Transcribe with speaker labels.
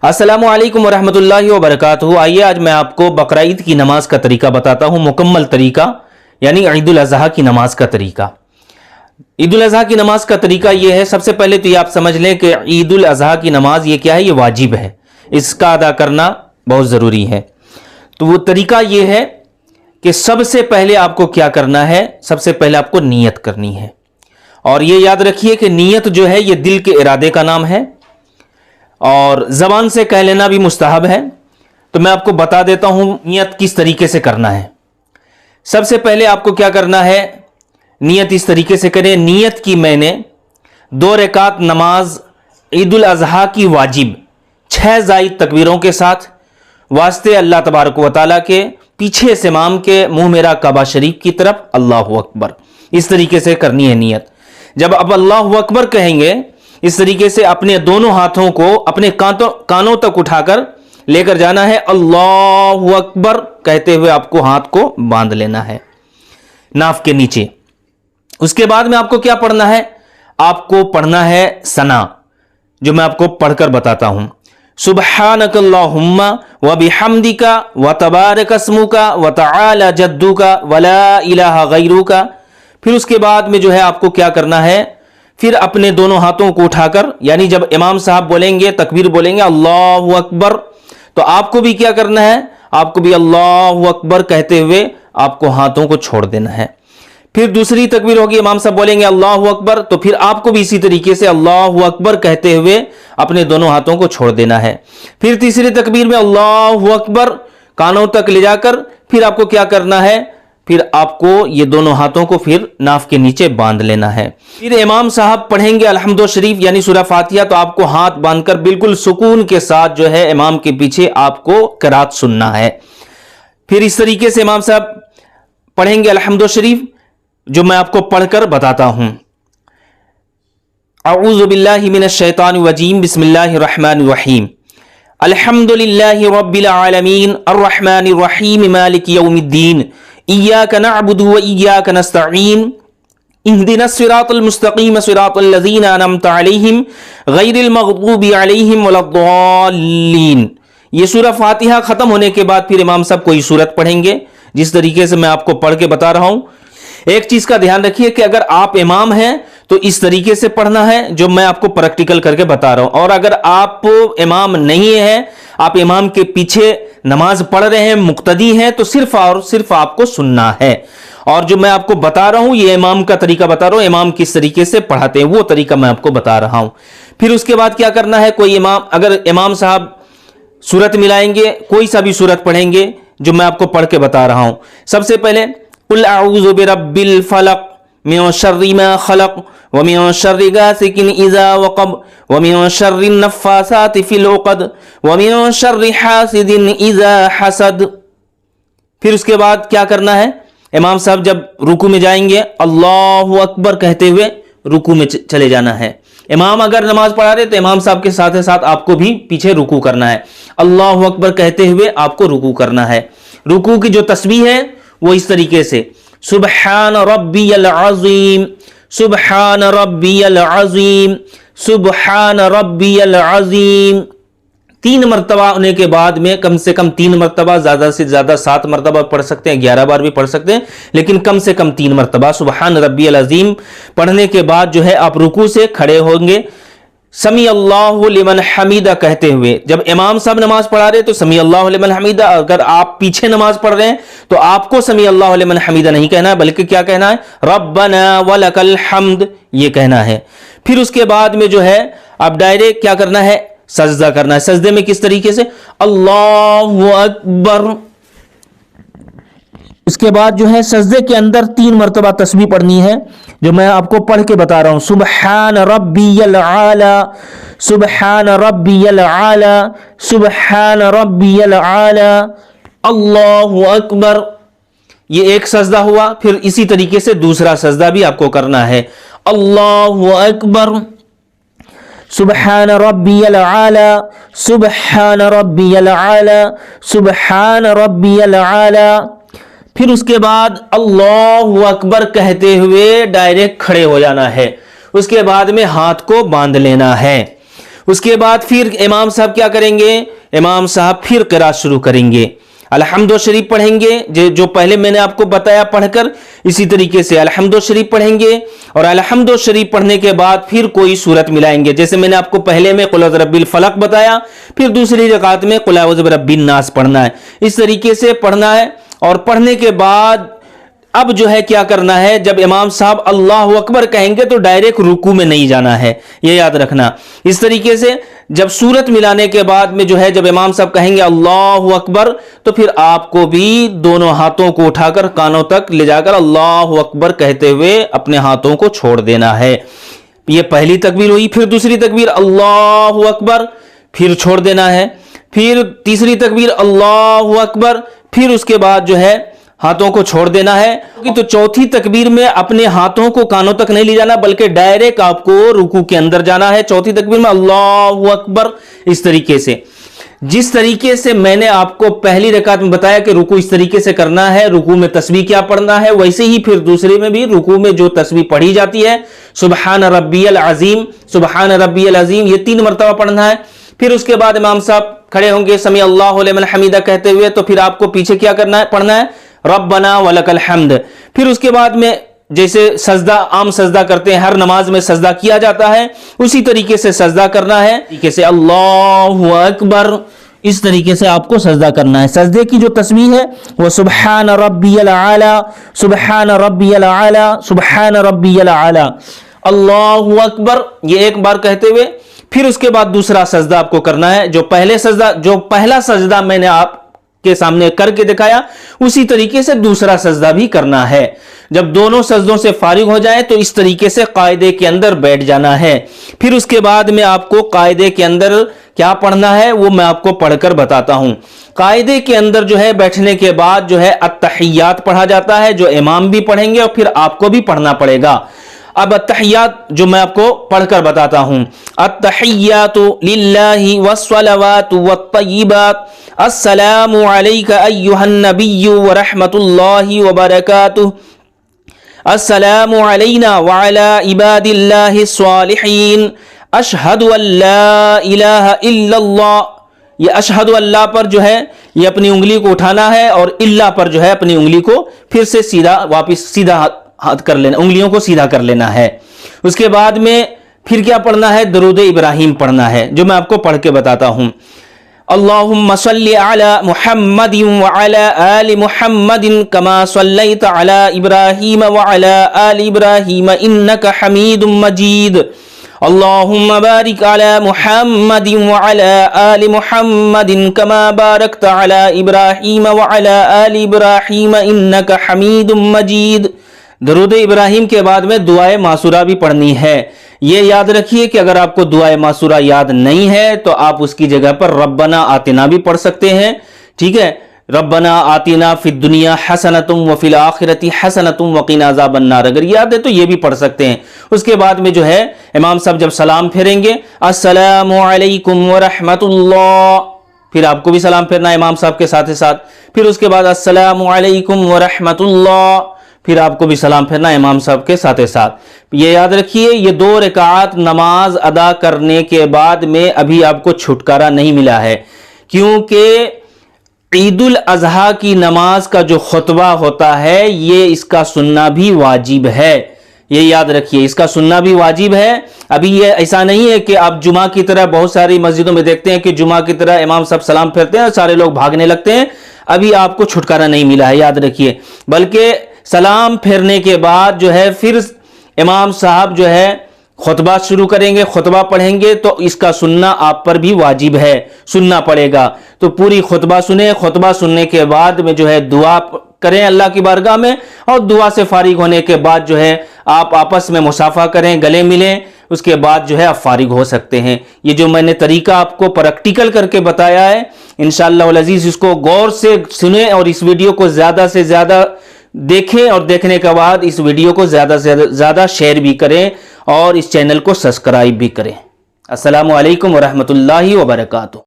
Speaker 1: अस्सलामु अलैकुम वरहमतुल्लाहि वबरकातुहू। आइए आज मैं आपको बकरीद की नमाज का तरीका बताता हूँ, मुकम्मल तरीका, यानी ईद उल अज़हा की नमाज का तरीका। ईद उल अज़हा की नमाज का तरीका ये है, सबसे पहले तो ये आप समझ लें कि ईद उल अज़हा की नमाज ये क्या है, ये वाजिब है, इसका अदा करना बहुत ज़रूरी है। तो वो तरीका ये है कि सबसे पहले आपको क्या करना है, सबसे पहले आपको नीयत करनी है। और ये याद रखिए कि नीयत जो है ये दिल के इरादे का नाम है और ज़बान से कह लेना भी मुस्तहब है। तो मैं आपको बता देता हूं नियत किस तरीके से करना है। सबसे पहले आपको क्या करना है, नियत इस तरीके से करें, नियत की मैंने 2 रकात नमाज ईद उल अज़हा की वाजिब 6 ज़ायद तकबीरों के साथ वास्ते अल्लाह तबारक व तआला के, पीछे से इमाम के मुंह मेरा काबा शरीफ की तरफ, अल्लाहु अकबर, इस तरीके से करनी है नियत। जब आप अल्लाहु अकबर कहेंगे, इस तरीके से अपने दोनों हाथों को अपने कानों तक उठाकर लेकर जाना है। अल्लाहु अकबर कहते हुए आपको हाथ को बांध लेना है नाफ के नीचे। उसके बाद में आपको क्या पढ़ना है, आपको पढ़ना है सना, जो मैं आपको पढ़कर बताता हूं। सुब्हानक अल्लाहुम्मा व बिहम्दिका व तबारक अस्मुका व तआला जद्दुका व ला इलाहा गैरुका। फिर उसके बाद में जो है आपको क्या करना है, फिर अपने दोनों हाथों को उठाकर, यानी जब इमाम साहब बोलेंगे, तकबीर बोलेंगे अल्लाहु अकबर, तो आपको भी क्या करना है, आपको भी अल्लाहु अकबर कहते हुए आपको हाथों को छोड़ देना है। फिर दूसरी तकबीर होगी, इमाम साहब बोलेंगे अल्लाहु अकबर, तो फिर आपको भी इसी तरीके से अल्लाहु अकबर कहते हुए अपने दोनों हाथों को छोड़ देना है। फिर तीसरी तकबीर में अल्लाहु अकबर कानों तक ले जाकर फिर आपको क्या करना है, फिर आपको ये दोनों हाथों को फिर नाफ के नीचे बांध लेना है। फिर इमाम साहब पढ़ेंगे अलहम्दो शरीफ यानी सूरह फातिहा, तो आपको हाथ बांधकर बिल्कुल सुकून के साथ जो है इमाम के पीछे आपको किरात सुनना है। फिर इस तरीके से इमाम साहब पढ़ेंगे अलहम्दो शरीफ, जो मैं आपको पढ़कर बताता हूं। अऊज़ु बिल्लाहि मिनश शैतानिर रजीम, बिस्मिल्लाहिर रहमानिर रहीम, अल्हम्दुलिल्लाहि रब्बिल आलमीन, अर्रहमानिर रहीम, मालिकि यौमिद्दीन, इय्याका नअबुदु व इय्याका नस्तईन, इहदिनस सिरातल मुस्तकीम, सिरातल लज़ीना अनअमता अलैहिम, गैरिल मग़दूबि अलैहिम वलद्दाल्लीन। ये सूरह फातिहा खत्म होने के बाद फिर इमाम साहब कोई सूरत पढ़ेंगे, जिस तरीके से मैं आपको पढ़ के बता रहा हूं। एक चीज का ध्यान रखिए कि अगर आप इमाम हैं तो इस तरीके से पढ़ना है जो मैं आपको प्रैक्टिकल करके बता रहा हूं, और अगर आप इमाम नहीं है, आप इमाम के पीछे नमाज पढ़ रहे हैं, मुक्तदी हैं, तो सिर्फ और सिर्फ आपको सुनना है। और जो मैं आपको बता रहा हूं ये इमाम का तरीका बता रहा हूं, इमाम किस तरीके से पढ़ाते हैं वो तरीका मैं आपको बता रहा हूं। फिर उसके बाद क्या करना है, कोई इमाम, अगर इमाम साहब सूरत मिलाएंगे, कोई सा भी सूरत पढ़ेंगे जो मैं आपको पढ़ के बता रहा हूं। सबसे पहले कुल अऊज़ु बिरब्बिल फलक मिन शर्रि मा खलक व मिन शर्रि गासिकिन इज़ा वक़ब व मिन शर्रि नफ़्फ़ासाति फ़िल उक़द व मिन शर्रि हासिदिन इज़ा हसद। फिर उसके बाद क्या करना है, इमाम साहब जब रुकू में जाएंगे अल्लाहु अकबर कहते हुए रुकू में चले जाना है। इमाम अगर नमाज पढ़ा रहे तो इमाम साहब के साथ साथ आपको भी पीछे रुकू करना है, अल्लाहु अकबर कहते हुए आपको रुकू करना है। रुकू की जो तस्बीह है वो इस तरीके से, सुब्हान रब्बियल अज़ीम, सुब्हान रब्बियल अज़ीम, सुब्हान रब्बियल अज़ीम। 3 मरतबा होने के बाद में कम से कम 3 मरतबा, ज्यादा से ज्यादा 7 मरतबा पढ़ सकते हैं, 11 बार भी पढ़ सकते हैं, लेकिन कम से कम 3 मरतबा सुब्हान रब्बियल अज़ीम पढ़ने के बाद जो है आप रुकू से खड़े होंगे, समी अल्लाहु लिमन हमीदा कहते हुए। जब इमाम साहब नमाज पढ़ा रहे तो समी अल्लाहु लिमन हमीदा, अगर आप पीछे नमाज पढ़ रहे हैं तो आपको समी अल्लाहु लिमन हमीदा नहीं कहना है, बल्कि क्या कहना है, रब्बना वलकल हम्द, ये कहना है। फिर उसके बाद में जो है आप डायरेक्ट क्या करना है, सजदा करना है। सजदे में किस तरीके से, अल्लाहु अकबर। उसके बाद जो है सजदे के अंदर 3 मरतबा तस्बीह पढ़नी है, जो मैं आपको पढ़ के बता रहा हूं। सुब्हान रब्बियल आला, सुब्हान रब्बियल आला, सुब्हान रब्बियल आला, अल्लाहु अकबर। ये एक सजदा हुआ। फिर इसी तरीके से दूसरा सजदा भी आपको करना है, अल्लाहु अकबर, सुब्हान रब्बियल आला, सुब्हान रब्बियल आला, सुब्हान रब्बियल आला। फिर उसके बाद अल्लाहु अकबर कहते हुए डायरेक्ट खड़े हो जाना है। उसके बाद में हाथ को बांध लेना है। उसके बाद फिर इमाम साहब क्या करेंगे, इमाम साहब फिर क़िराअत शुरू करेंगे, अलहम्दो शरीफ पढ़ेंगे जो पहले मैंने आपको बताया पढ़कर, इसी तरीके से अलहम्दो शरीफ पढ़ेंगे और अलहम्दो शरीफ पढ़ने के बाद फिर कोई सूरत मिलाएंगे। जैसे मैंने आपको पहले में कुल औज़ बिरब्बिल फलक बताया, फिर दूसरी रकात में कुल औज़ बिरब्बिन नास पढ़ना है। इस तरीके से पढ़ना है और पढ़ने के बाद अब जो है क्या करना है, जब इमाम साहब अल्लाहु अकबर कहेंगे तो डायरेक्ट रुकू में नहीं जाना है, ये याद रखना। इस तरीके से जब सूरत मिलाने के बाद में जो है जब इमाम साहब कहेंगे अल्लाहु अकबर, तो फिर आपको भी दोनों हाथों को उठाकर कानों तक ले जाकर अल्लाहु अकबर कहते हुए अपने हाथों को छोड़ देना है। ये पहली तकबीर हुई। फिर दूसरी तकबीर अल्लाहु अकबर, फिर छोड़ देना है। फिर तीसरी तकबीर अल्लाहु अकबर, फिर उसके बाद जो है हाथों को छोड़ देना है। तो चौथी तकबीर में अपने हाथों को कानों तक नहीं ले जाना, बल्कि डायरेक्ट आपको रुकू के अंदर जाना है। चौथी तकबीर में अल्लाहु अकबर। इस तरीके से जिस तरीके से मैंने आपको पहली रकात में बताया कि रुकू इस तरीके से करना है, रुकू में तस्बीह क्या पढ़ना है, वैसे ही फिर दूसरे में भी रुकू में जो तस्बीह पढ़ी जाती है सुबहान रब्बियल अजीम, सुबहान रब्बियल अजीम, ये 3 मरतबा पढ़ना है। फिर उसके बाद इमाम साहब खड़े होंगे समी अल्लाहु लिमन हमीदा कहते हुए, तो फिर आपको पीछे क्या करना है, पढ़ना है रब्बना वलकल हम्द। फिर उसके बाद में जैसे सजदा, आम सजदा करते हैं, हर नमाज में सजदा किया जाता है, उसी तरीके से सजदा करना है। तरीके से अल्लाहु अकबर, इस तरीके से आपको सजदा करना है। सजदे की जो तस्बीह है वो सुबहान रब्बियल आला, सुबहान रब्बियल आला, सुबहान रब्बियल आला, अल्लाहु अकबर, ये एक बार कहते हुए फिर उसके बाद दूसरा सजदा आपको करना है। जो पहला सजदा मैंने आपके सामने करके दिखाया, उसी तरीके से दूसरा सजदा भी करना है। जब दोनों सजदों से फारिग हो जाए तो इस तरीके से कायदे के अंदर बैठ जाना है। फिर उसके बाद में आपको कायदे के अंदर क्या पढ़ना है वो मैं आपको पढ़कर बताता हूं। कायदे के अंदर जो है बैठने के बाद जो है अत्तहियात पढ़ा जाता है, जो इमाम भी पढ़ेंगे और फिर आपको भी पढ़ना पड़ेगा। अब अत्तहियात जो मैं आपको पढ़कर बताता हूं। अत्तहियातु लिल्लाहि वस्सलावातु वत्तय्यिबात, अस्सलामु अलैका अय्युहन नबिय्यु व रहमतुल्लाहि व बरकातुहु, अस्सलामु अलैना व अला इबादिल्लाहि स्वालिहीन, अशहदु अल्ला इलाहा इल्लल्लाह। ये अशहदु अल्लाह पर जो है ये अपनी उंगली को उठाना है और इल्ला पर जो है अपनी उंगली को फिर से सीधा हाथ कर लेना, उंगलियों को सीधा कर लेना है। उसके बाद में फिर क्या पढ़ना है, दरूद इब्राहिम पढ़ना है, जो मैं आपको पढ़ के बताता हूं। अल्लाहुम्मा सल्लि अला मुहम्मदिन व अला आलि मुहम्मदिन कमा सल्लैता अला इब्राहीम व अला आलि इब्राहीम इन्नका हमीदुम मजीद। अल्लाहुम्मा बारिक अला मुहम्मदिन व अला आलि मुहम्मदिन कमा बारकता अला इब्राहीम व अला आलि इब्राहीम इन्नका हमीदुम मजीद। दरूद इब्राहिम के बाद में दुआए मासूरा भी पढ़नी है। ये याद रखिए कि अगर आपको दुआए मासूरा याद नहीं है तो आप उसकी जगह पर रब्बना आतिना भी पढ़ सकते हैं। ठीक है, रब्बना आतिना फिद दुनिया हसनतुम व फिल आखिरति हसनतुम व क़िना अज़ाबन नार, अगर याद है तो ये भी पढ़ सकते हैं। उसके बाद में जो है इमाम साहब जब सलाम फेरेंगे अस्सलामु अलैकुम व रहमतुल्लाह, फिर आपको भी सलाम फेरना इमाम साहब के साथ ही साथ। फिर उसके बाद अस्सलामु अलैकुम व रहमतुल्लाह, फिर आपको भी सलाम फेरना इमाम साहब के साथ ही साथ। ये याद रखिए, ये 2 रकात नमाज अदा करने के बाद में अभी आपको छुटकारा नहीं मिला है, क्योंकि ईदुल अजहा की नमाज का जो खुतबा होता है ये इसका सुनना भी वाजिब है। ये याद रखिए, इसका सुनना भी वाजिब है। अभी ये ऐसा नहीं है कि आप जुमा की तरह, बहुत सारी मस्जिदों में देखते हैं कि जुमा की तरह इमाम साहब सलाम फेरते हैं और सारे लोग भागने लगते हैं। अभी आपको छुटकारा नहीं मिला है, याद रखिए। बल्कि सलाम फेरने के बाद जो है फिर इमाम साहब जो है खुतबा शुरू करेंगे, खुतबा पढ़ेंगे, तो इसका सुनना आप पर भी वाजिब है, सुनना पड़ेगा। तो पूरी खुतबा सुने, खुतबा सुनने के बाद में जो है दुआ करें अल्लाह की बारगाह में, और दुआ से फारिग होने के बाद जो है आप आपस में मुसाफा करें, गले मिलें, उसके बाद जो है आप फारिग हो सकते हैं। ये जो मैंने तरीका आपको प्रैक्टिकल करके बताया है, इंशाअल्लाह अल अज़ीज़ इसको गौर से सुने और इस वीडियो को ज़्यादा से ज़्यादा देखें, और देखने के बाद इस वीडियो को ज़्यादा से ज़्यादा शेयर भी करें और इस चैनल को सब्सक्राइब भी करें। अस्सलामु अलैकुम व रहमतुल्लाहि व बरकातुहू।